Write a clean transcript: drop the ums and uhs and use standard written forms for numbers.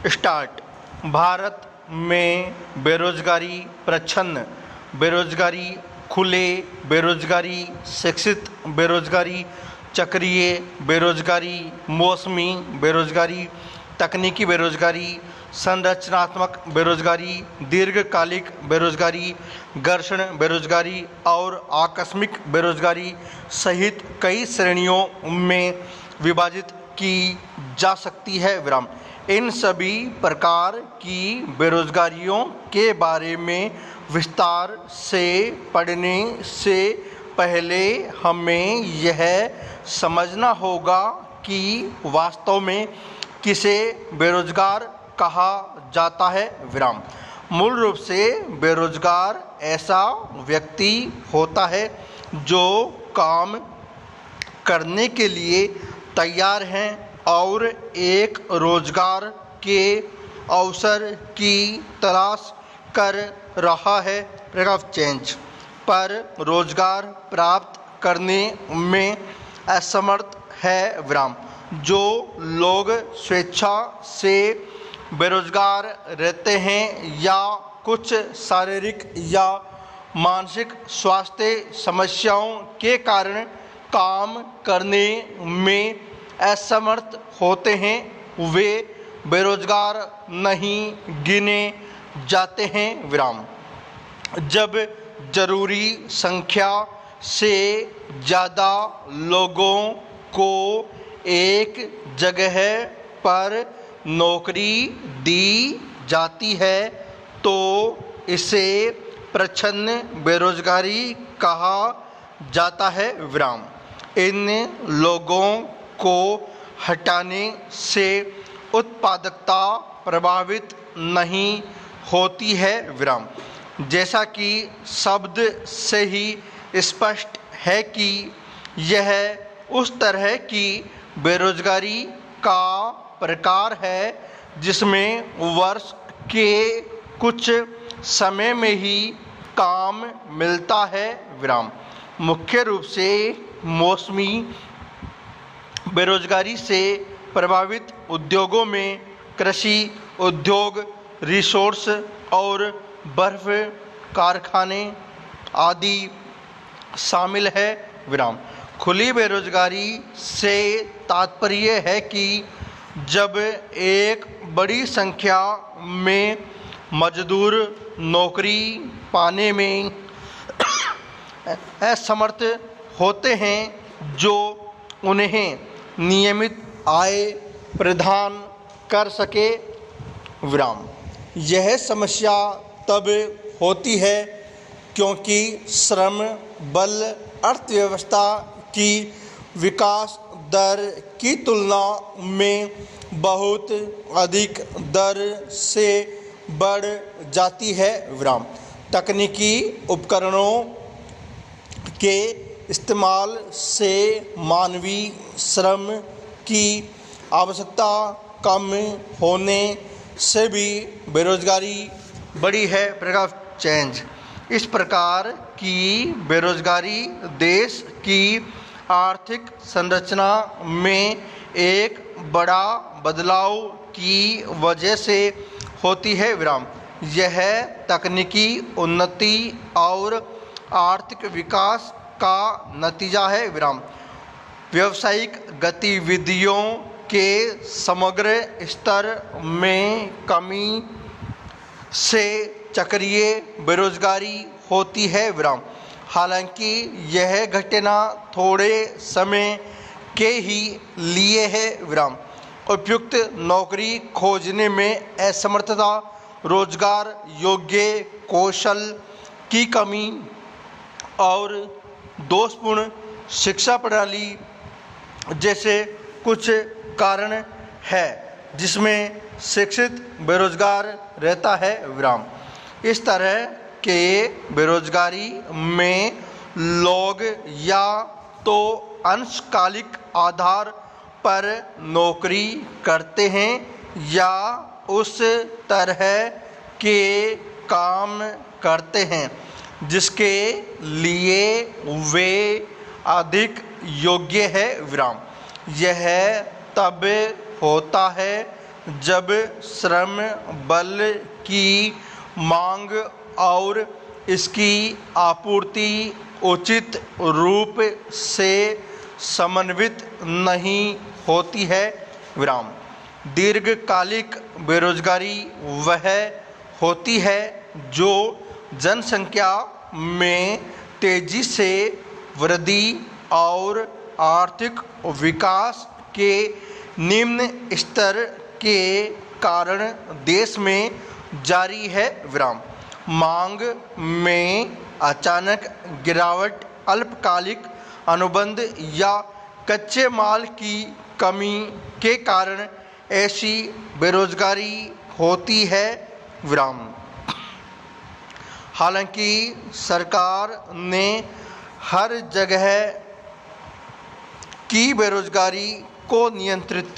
Start. Bharat में बेरोजगारी प्रच्छन्न बेरोजगारी, खुले बेरोजगारी, शिक्षित बेरोजगारी, चक्रीय बेरोजगारी, मौसमी बेरोजगारी, तकनीकी बेरोजगारी, संरचनात्मक बेरोजगारी, दीर्घकालिक बेरोजगारी, घर्षण बेरोजगारी और आकस्मिक बेरोजगारी सहित कई श्रेणियों में विभाजित की जा सकती है। विराम। इन सभी प्रकार की बेरोजगारियों के बारे में विस्तार से पढ़ने से पहले हमें यह समझना होगा कि वास्तव में किसे बेरोजगार कहा जाता है। विराम। मूल रूप से बेरोजगार ऐसा व्यक्ति होता है जो काम करने के लिए तैयार हैं और एक रोजगार के अवसर की तलाश कर रहा है चेंज पर रोजगार प्राप्त करने में असमर्थ है। विराम। जो लोग स्वेच्छा से बेरोजगार रहते हैं या कुछ शारीरिक या मानसिक स्वास्थ्य समस्याओं के कारण काम करने में असमर्थ होते हैं, वे बेरोजगार नहीं गिने जाते हैं। विराम। जब जरूरी संख्या से ज़्यादा लोगों को एक जगह पर नौकरी दी जाती है तो इसे प्रच्छन्न बेरोजगारी कहा जाता है। विराम। इन लोगों को हटाने से उत्पादकता प्रभावित नहीं होती है। विराम। जैसा कि शब्द से ही स्पष्ट है कि यह उस तरह की बेरोजगारी का प्रकार है जिसमें वर्ष के कुछ समय में ही काम मिलता है। विराम। मुख्य रूप से मौसमी बेरोजगारी से प्रभावित उद्योगों में कृषि उद्योग, रिसोर्स और बर्फ कारखाने आदि शामिल है। विराम। खुली बेरोजगारी से तात्पर्य है कि जब एक बड़ी संख्या में मजदूर नौकरी पाने में असमर्थ होते हैं जो उन्हें नियमित आय प्रदान कर सके। विराम। यह समस्या तब होती है क्योंकि श्रम बल अर्थव्यवस्था की विकास दर की तुलना में बहुत अधिक दर से बढ़ जाती है। विराम। तकनीकी उपकरणों के इस्तेमाल से मानवीय श्रम की आवश्यकता कम होने से भी बेरोजगारी बढ़ी है। चेंज। इस प्रकार की बेरोजगारी देश की आर्थिक संरचना में एक बड़ा बदलाव की वजह से होती है। विराम। यह तकनीकी उन्नति और आर्थिक विकास का नतीजा है। विराम। व्यावसायिक गतिविधियों के समग्र स्तर में कमी से चक्रीय बेरोजगारी होती है। विराम। हालांकि यह घटना थोड़े समय के ही लिए है। विराम। उपयुक्त नौकरी खोजने में असमर्थता, रोजगार योग्य कौशल की कमी और दोषपूर्ण शिक्षा प्रणाली जैसे कुछ कारण है जिसमें शिक्षित बेरोजगार रहता है। विराम। इस तरह के बेरोजगारी में लोग या तो अंशकालिक आधार पर नौकरी करते हैं या उस तरह के काम करते हैं जिसके लिए वे अधिक योग्य है। विराम। यह तब होता है जब श्रम बल की मांग और इसकी आपूर्ति उचित रूप से समन्वित नहीं होती है। विराम। दीर्घकालिक बेरोजगारी वह होती है जो जनसंख्या में तेजी से वृद्धि और आर्थिक विकास के निम्न स्तर के कारण देश में जारी है। विराम। मांग में अचानक गिरावट, अल्पकालिक अनुबंध या कच्चे माल की कमी के कारण ऐसी बेरोजगारी होती है। विराम। हालांकि सरकार ने हर जगह की बेरोजगारी को नियंत्रित